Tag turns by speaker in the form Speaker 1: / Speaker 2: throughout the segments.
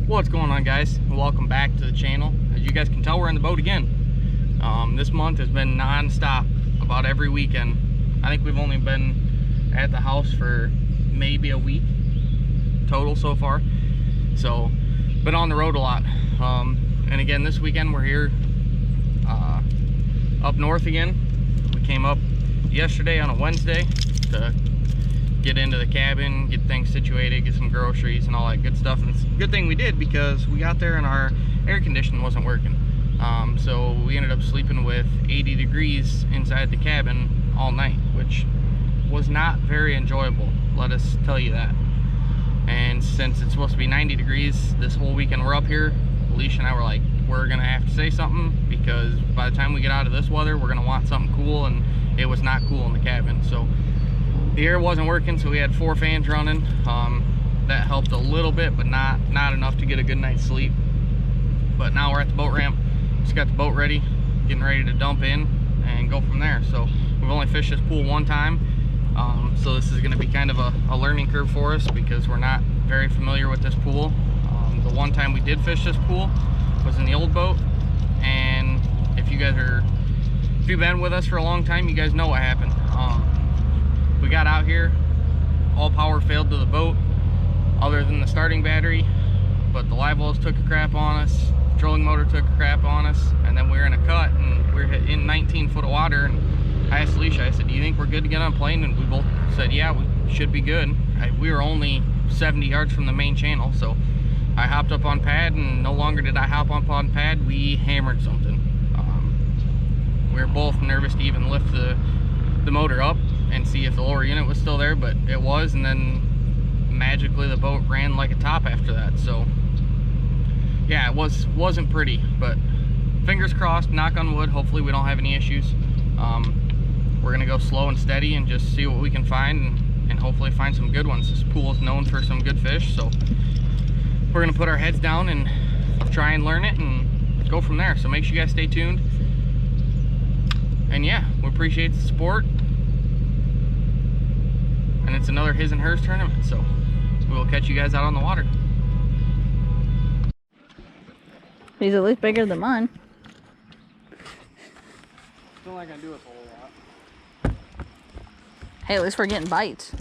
Speaker 1: What's going on, guys? Welcome back to the channel. As you guys can tell, we're in the boat again. This month has been non-stop about every weekend. I think we've only been at the house for maybe a week total so far, so been on the road a lot. And again, this weekend we're here up north again. We came up yesterday on a Wednesday to get into the cabin, get things situated, get some groceries and all that good stuff. And it's a good thing we did, because we got there and our air conditioning wasn't working. So we ended up sleeping with 80 degrees inside the cabin all night, which was not very enjoyable, let us tell you that. And since it's supposed to be 90 degrees this whole weekend we're up here, Alicia and I were like, we're gonna have to say something, because by the time we get out of this weather, we're gonna want something cool, and it was not cool in the cabin. So the air wasn't working, so we had 4 fans running. That helped a little bit, but not enough to get a good night's sleep. But now we're at the boat ramp, just got the boat ready, getting ready to dump in and go from there. So we've only fished this pool one time, so this is going to be kind of a learning curve for us, because we're not very familiar with this pool. The one time we did fish this pool was in the old boat, and if you've been with us for a long time, you guys know what happened. We got out here, all power failed to the boat other than the starting battery, but the live wells took a crap on us, the trolling motor took a crap on us, and then we were in a cut and we were in 19 foot of water. And I asked Alicia, I said, do you think we're good to get on plane? And we both said, yeah, we should be good. We were only 70 yards from the main channel, so I hopped up on pad, and no longer did I hop up on pad, we hammered something. We were both nervous to even lift the motor up and see if the lower unit was still there, but it was, and then magically the boat ran like a top after that. So yeah, it wasn't pretty, but fingers crossed, knock on wood, hopefully we don't have any issues. We're gonna go slow and steady and just see what we can find, and hopefully find some good ones. This pool is known for some good fish, so we're gonna put our heads down and try and learn it and go from there. So make sure you guys stay tuned, and yeah, we appreciate the support. And it's another his and hers tournament, so we will catch you guys out on the water.
Speaker 2: He's at least bigger than mine.
Speaker 1: Still not gonna do us a whole lot.
Speaker 2: Hey, at least we're getting bites.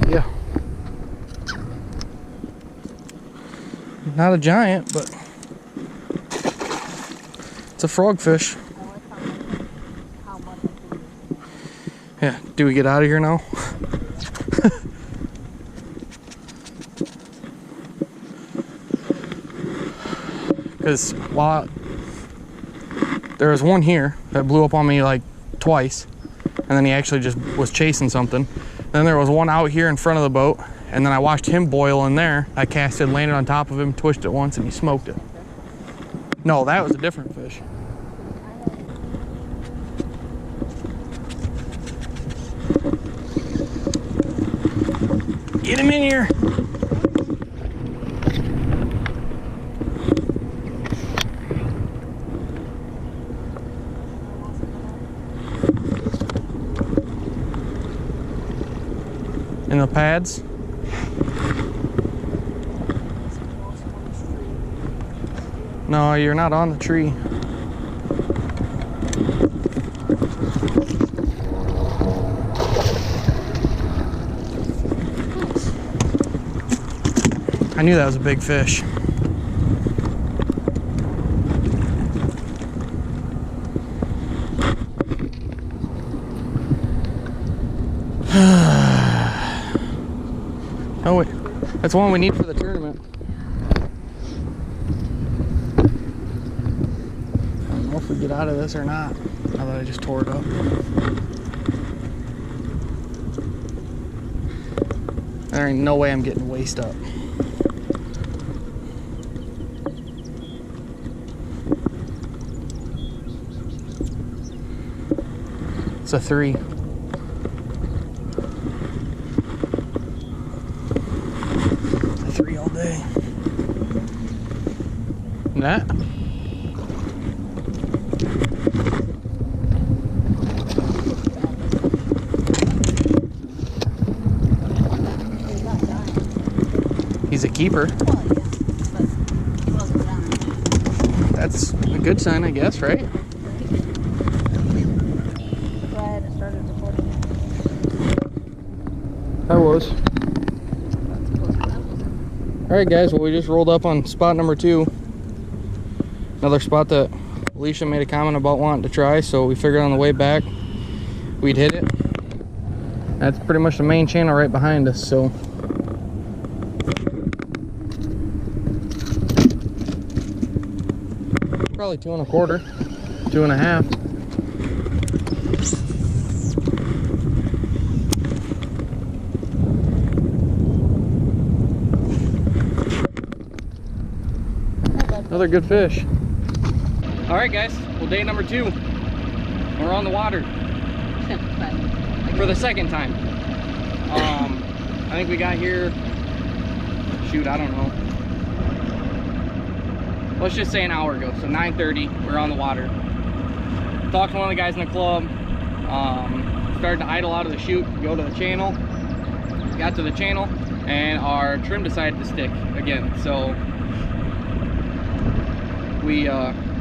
Speaker 1: Yeah. Not a giant, but it's a frogfish. Yeah, do we get out of here now? Because while there was one here that blew up on me like twice, and then he actually just was chasing something. Then there was one out here in front of the boat, and then I watched him boil in there. I casted, landed on top of him, twisted it once, and he smoked it. No, that was a different fish. Get him in here. In the pads. No, you're not on the tree. I knew that was a big fish. Oh wait, that's one we need for the tournament. I don't know. if we get out of this or not, now that I just tore it up. There ain't no way I'm getting waist up. It's a 3. A 3 all day. And that? He's a keeper.
Speaker 2: Well, yeah, but he wasn't down.
Speaker 1: That's a good sign, I guess, right?
Speaker 2: Glad it started recording.
Speaker 1: I was. Alright guys, well we just rolled up on spot number 2. Another spot that Alicia made a comment about wanting to try, so we figured on the way back we'd hit it. That's pretty much the main channel right behind us, so probably 2 1/4, 2 1/2. Another good fish. All right, guys. Well, day number 2. We're on the water for the second time. I think we got here. Shoot, I don't know. Let's just say an hour ago. So 9:30. We're on the water. Talked to one of the guys in the club. Started to idle out of the chute. Go to the channel. Got to the channel, and our trim decided to stick again. So we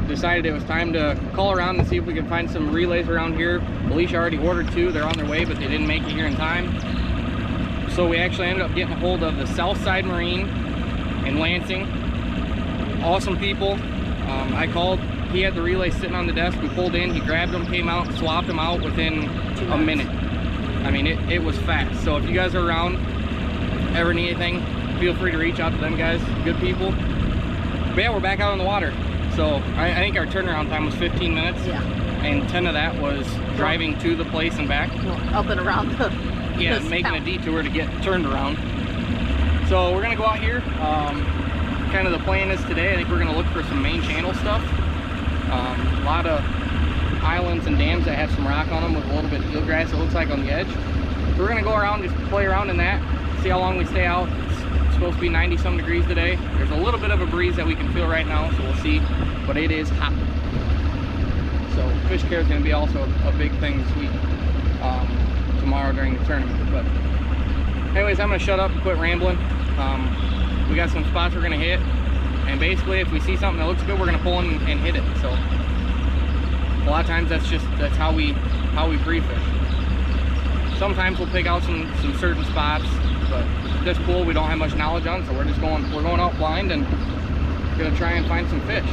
Speaker 1: decided it was time to call around and see if we could find some relays around here. Alicia already ordered 2. They're on their way, but they didn't make it here in time. So we actually ended up getting a hold of the Southside Marine in Lansing. Awesome people. I called. He had the relay sitting on the desk. We pulled in. He grabbed them, came out, swapped them out within a minute. I mean, it was fast. So if you guys are around, ever need anything, feel free to reach out to them guys. Good people. But yeah, we're back out on the water. So I think our turnaround time was 15 minutes.
Speaker 2: Yeah.
Speaker 1: And 10 of that was driving to the place and back.
Speaker 2: Well, up and around the
Speaker 1: Yeah, making a detour to get turned around. So we're gonna go out here. Kind of the plan is today, I think we're gonna look for some main channel stuff. A lot of islands and dams that have some rock on them with a little bit of eelgrass, it looks like, on the edge. So we're gonna go around, just play around in that, see how long we stay out. It's supposed to be 90-some degrees today. There's a little bit of a breeze that we can feel right now, so we'll see, but it is hot. So fish care is gonna be also a big thing this week, tomorrow during the tournament. But anyways, I'm gonna shut up and quit rambling. We got some spots we're gonna hit, and basically if we see something that looks good, we're gonna pull in and hit it. So a lot of times that's how we pre-fish. Sometimes we'll pick out some certain spots, but this pool we don't have much knowledge on, so we're going out blind and gonna try and find some fish.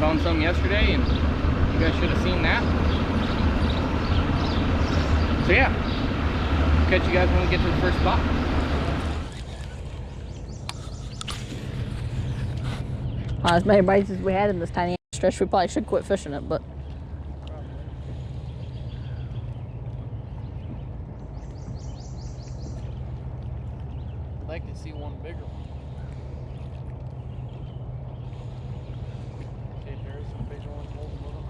Speaker 1: Found some yesterday, and you guys should have seen that. So yeah, catch you guys when we get to the first spot.
Speaker 2: As many bites as we had in this tiny stretch, we probably should quit fishing it, but
Speaker 1: I'd like to see one bigger one. Okay, there's some bigger ones holding with them.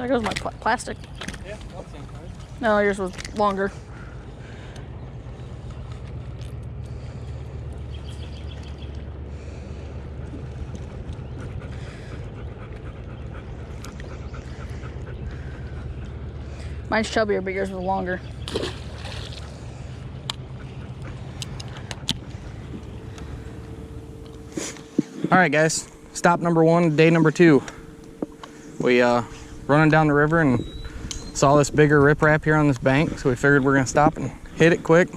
Speaker 2: there goes my plastic.
Speaker 1: Yeah, about the same size.
Speaker 2: No, yours was longer. Mine's chubbier, but yours was longer.
Speaker 1: All right, guys. Stop number 1, day number 2. We running down the river and saw this bigger riprap here on this bank, so we figured we're gonna stop and hit it quick.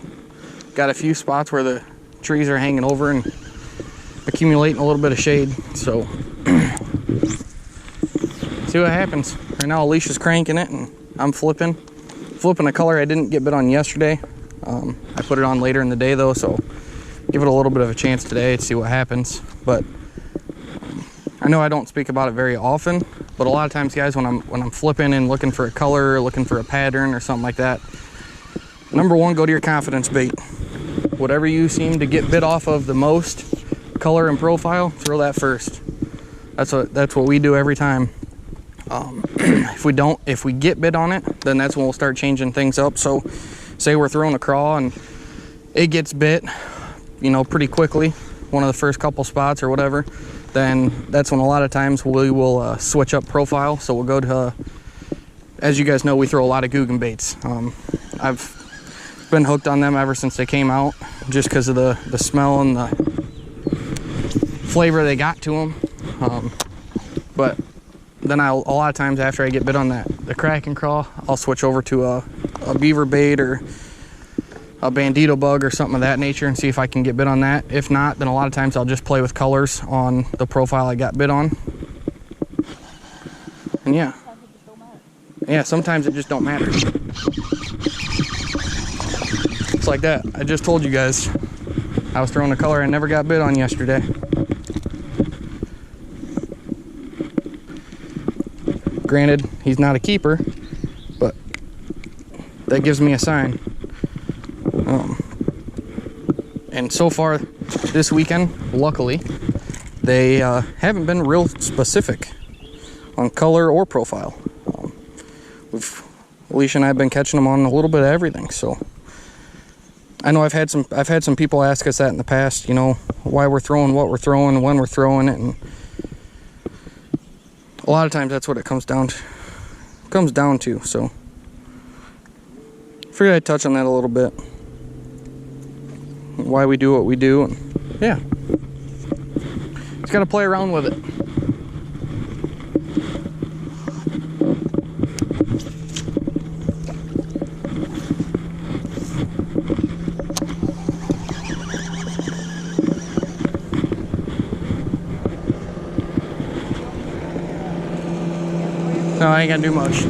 Speaker 1: Got a few spots where the trees are hanging over and accumulating a little bit of shade. So see what happens. Right now Alicia's cranking it and I'm flipping a color I didn't get bit on yesterday. I put it on later in the day though, so give it a little bit of a chance today to see what happens. But I know I don't speak about it very often, but a lot of times, guys, when I'm flipping and looking for a color, or looking for a pattern or something like that, number one, go to your confidence bait. Whatever you seem to get bit off of the most, color and profile, throw that first. That's what we do every time. If we get bit on it, then that's when we'll start changing things up. So say we're throwing a craw and it gets bit, you know, pretty quickly, one of the first couple spots or whatever, then that's when a lot of times we will switch up profile. So we'll go to, as you guys know, we throw a lot of Googan baits. I've been hooked on them ever since they came out, just because of the smell and the flavor they got to them. But then a lot of times after I get bit on the Kraken craw, I'll switch over to a beaver bait or a bandito bug or something of that nature and see if I can get bit on that. If not, then a lot of times I'll just play with colors on the profile I got bit on. And yeah, sometimes it just don't matter. It's like that. I just told you guys I was throwing a color I never got bit on yesterday. Granted, he's not a keeper, but that gives me a sign. And so far this weekend, luckily, they haven't been real specific on color or profile. Alicia and I have been catching them on a little bit of everything. So I know I've had some people ask us that in the past, you know, why we're throwing what we're throwing, when we're throwing it, and a lot of times that's what it comes down to. So figured I'd touch on that a little bit, why we do what we do, and yeah, just gotta play around with it. No, I ain't gonna do much.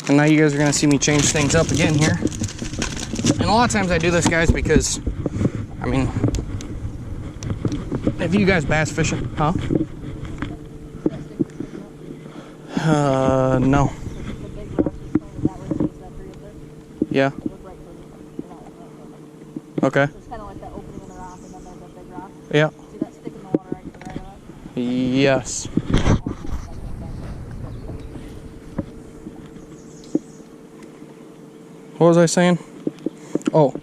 Speaker 1: And now you guys are gonna see me change things up again here. And a lot of times I do this, guys, because, I mean, if you guys bass fishing, huh? No. Yeah. Okay.
Speaker 2: It's kind of like that opening in the rock and then there's a big rock.
Speaker 1: Yeah.
Speaker 2: See that stick in the water right to the right of it?
Speaker 1: Yes. What was I saying? Oh.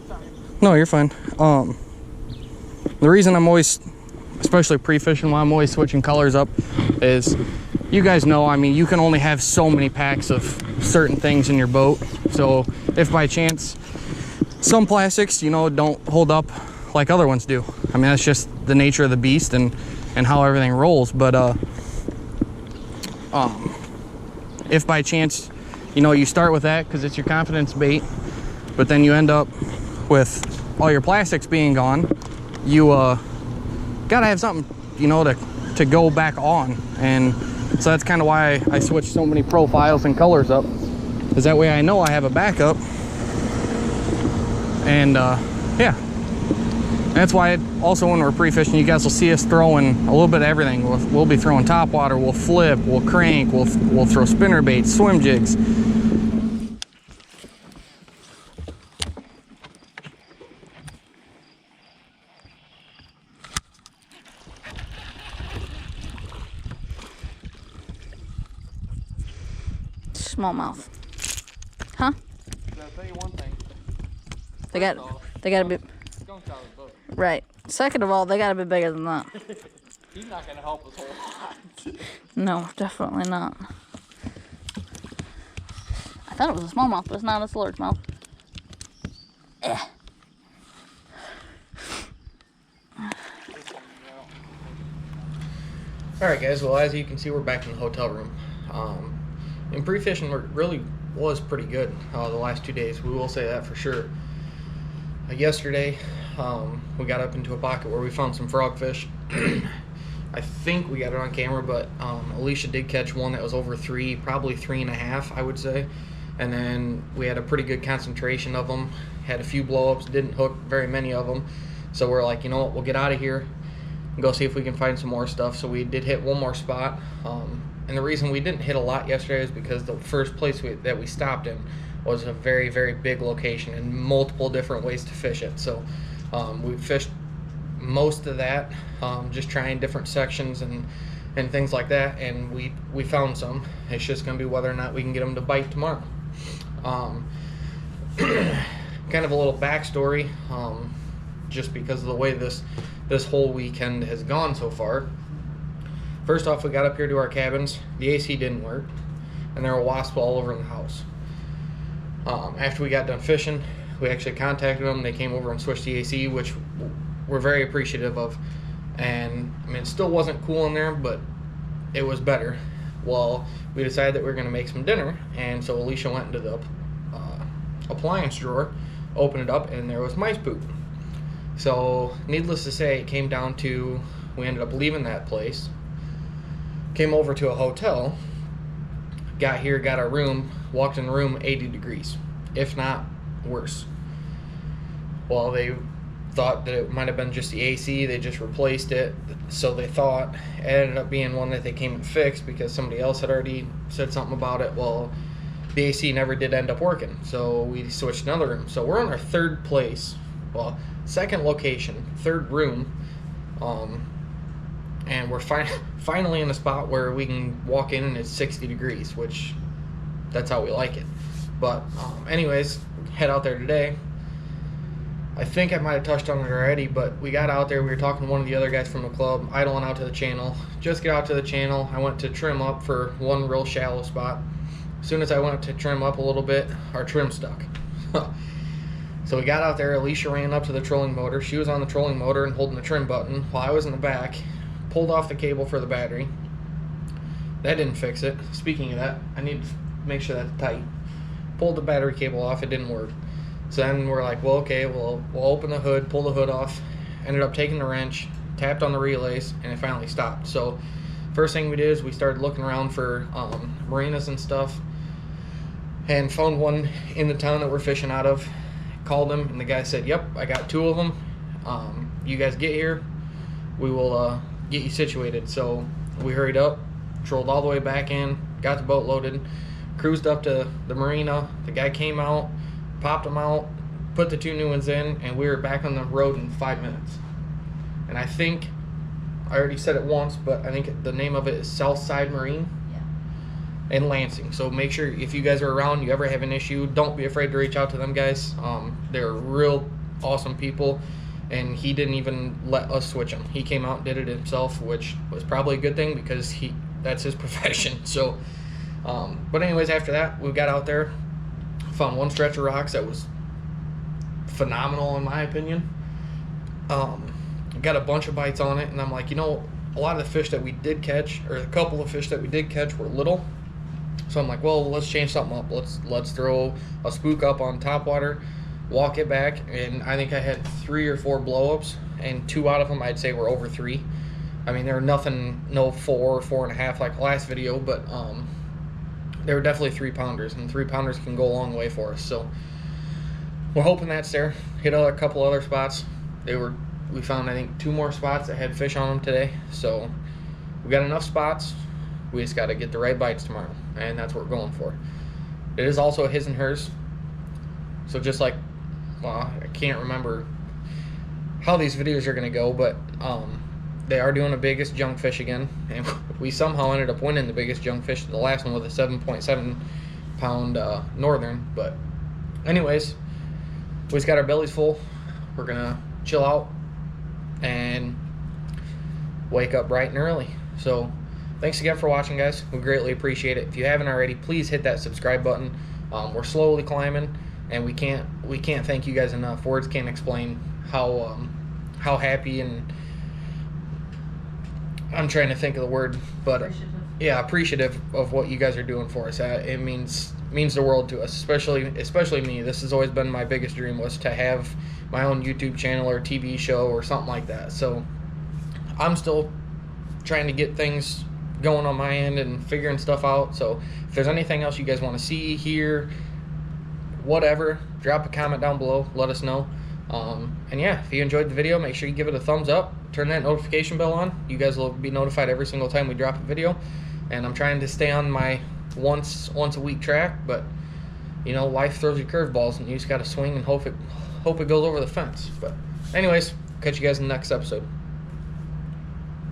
Speaker 2: Sorry.
Speaker 1: No, you're fine. The reason I'm always, especially pre-fishing, why I'm always switching colors up is, you guys know, I mean, you can only have so many packs of certain things in your boat. So if by chance some plastics, you know, don't hold up like other ones do, I mean, that's just the nature of the beast and how everything rolls. But if by chance, you know, you start with that because it's your confidence bait, but then you end up with all your plastics being gone, you gotta have something, you know, to go back on. And so that's kind of why I switch so many profiles and colors up, because that way I know I have a backup. And yeah, that's why also when we're pre-fishing, you guys will see us throwing a little bit of everything. We'll be throwing top water, we'll flip, we'll crank, we'll throw spinner baits, swim jigs.
Speaker 2: Smallmouth. Huh?
Speaker 1: I'll tell you one thing.
Speaker 2: They gotta be right. Second of all, they gotta be bigger than that.
Speaker 1: He's not gonna help us a whole lot.
Speaker 2: No, definitely not. I thought it was a smallmouth, but it's not. It's a largemouth. Eh.
Speaker 1: Alright guys, well, as you can see, we're back in the hotel room. And pre-fishing really was pretty good the last 2 days. We will say that for sure. Yesterday, we got up into a pocket where we found some frogfish. I think we got it on camera, but Alicia did catch one that was over 3, probably 3.5, I would say. And then we had a pretty good concentration of them. Had a few blow-ups, didn't hook very many of them. So we're like, you know what, we'll get out of here and go see if we can find some more stuff. So we did hit one more spot. And the reason we didn't hit a lot yesterday is because the first place that we stopped in was a very, very big location and multiple different ways to fish it. So we fished most of that, just trying different sections and things like that, and we found some. It's just going to be whether or not we can get them to bite tomorrow. Kind of a little backstory, just because of the way this whole weekend has gone so far. First off, we got up here to our cabins. The AC didn't work, and there were wasps all over in the house. After we got done fishing, we actually contacted them. They came over and switched the AC, which we're very appreciative of. And I mean, it still wasn't cool in there, but it was better. Well, we decided that we were going to make some dinner, and so Alicia went into the appliance drawer, opened it up, and there was mice poop. So needless to say, it came down to, we ended up leaving that place, came over to a hotel, got here, got our room, walked in the room, 80 degrees, if not worse. Well, they thought that it might have been just the AC, they just replaced it, so they thought. It ended up being one that they came and fixed because somebody else had already said something about it. Well, the AC never did end up working, so we switched another room. So we're on our third place, well, second location, third room, and we're finally in a spot where we can walk in and it's 60 degrees, which that's how we like it. But anyways, head out there today. I think I might have touched on it already, but we got out there, we were talking to one of the other guys from the club, idling out to the channel. Just get out to the channel, I went to trim up for one real shallow spot. As soon as I went to trim up a little bit, our trim stuck. So we got out there, Alicia ran up to the trolling motor. She was on the trolling motor and holding the trim button while I was in the back, pulled off the cable for the battery. That didn't fix it. Speaking of that, I need to make sure that's tight. Pulled the battery cable off, it didn't work. So then we're like, well, okay, we'll open the hood, pull the hood off. Ended up taking the wrench, tapped on the relays, and it finally stopped. So first thing we did is we started looking around for marinas and stuff, and found one in the town that we're fishing out of. Called him, and the guy said, yep, I got 2 of them. You guys get here, we will get you situated. So we hurried up, trolled all the way back in, got the boat loaded, cruised up to the marina. The guy came out, popped them out, put the 2 new ones in, and we were back on the road in 5 minutes. And I think, I already said it once, but I think the name of it is Southside Marine in Lansing. So make sure, if you guys are around, you ever have an issue, don't be afraid to reach out to them guys. They're real awesome people, and he didn't even let us switch them. He came out and did it himself, which was probably a good thing because that's his profession. So but anyways, after that, we got out there, found one stretch of rocks that was phenomenal in my opinion. Got a bunch of bites on it, and I'm like, you know, a lot of the fish that we did catch, or a couple of fish that we did catch, were little. So I'm like, well, let's change something up. Let's throw a spook up on top water, walk it back, and I think I had 3 or 4 blow-ups, and 2 out of them I'd say were over 3. I mean, they were nothing, no 4 or 4.5 like the last video, but they were definitely 3-pounders, and 3-pounders can go a long way for us. So we're hoping that's there. Hit a couple other spots. We found, I think, 2 more spots that had fish on them today. So we got enough spots. We just got to get the right bites tomorrow, and that's what we're going for. It is also a his and hers. So just like, well, I can't remember how these videos are going to go, but they are doing the biggest junkfish again, and we somehow ended up winning the biggest junkfish, the last one with a 7.7 pound northern. But anyways, we just got our bellies full. We're gonna chill out and wake up bright and early. So thanks again for watching, guys. We greatly appreciate it. If you haven't already, please hit that subscribe button. We're slowly climbing, and we can't thank you guys enough. Words can't explain how happy, and I'm trying to think of the word, but yeah, appreciative of what you guys are doing for us. It means means the world to us, especially me. This has always been my biggest dream, was to have my own YouTube channel or TV show or something like that. So I'm still trying to get things going on my end and figuring stuff out. So if there's anything else you guys want to see, hear, whatever, drop a comment down below, let us know. And yeah, if you enjoyed the video, make sure you give it a thumbs up, turn that notification bell on. You guys will be notified every single time we drop a video. And I'm trying to stay on my once a week track, but you know, life throws you curveballs and you just got to swing and hope it goes over the fence. But anyways, catch you guys in the next episode.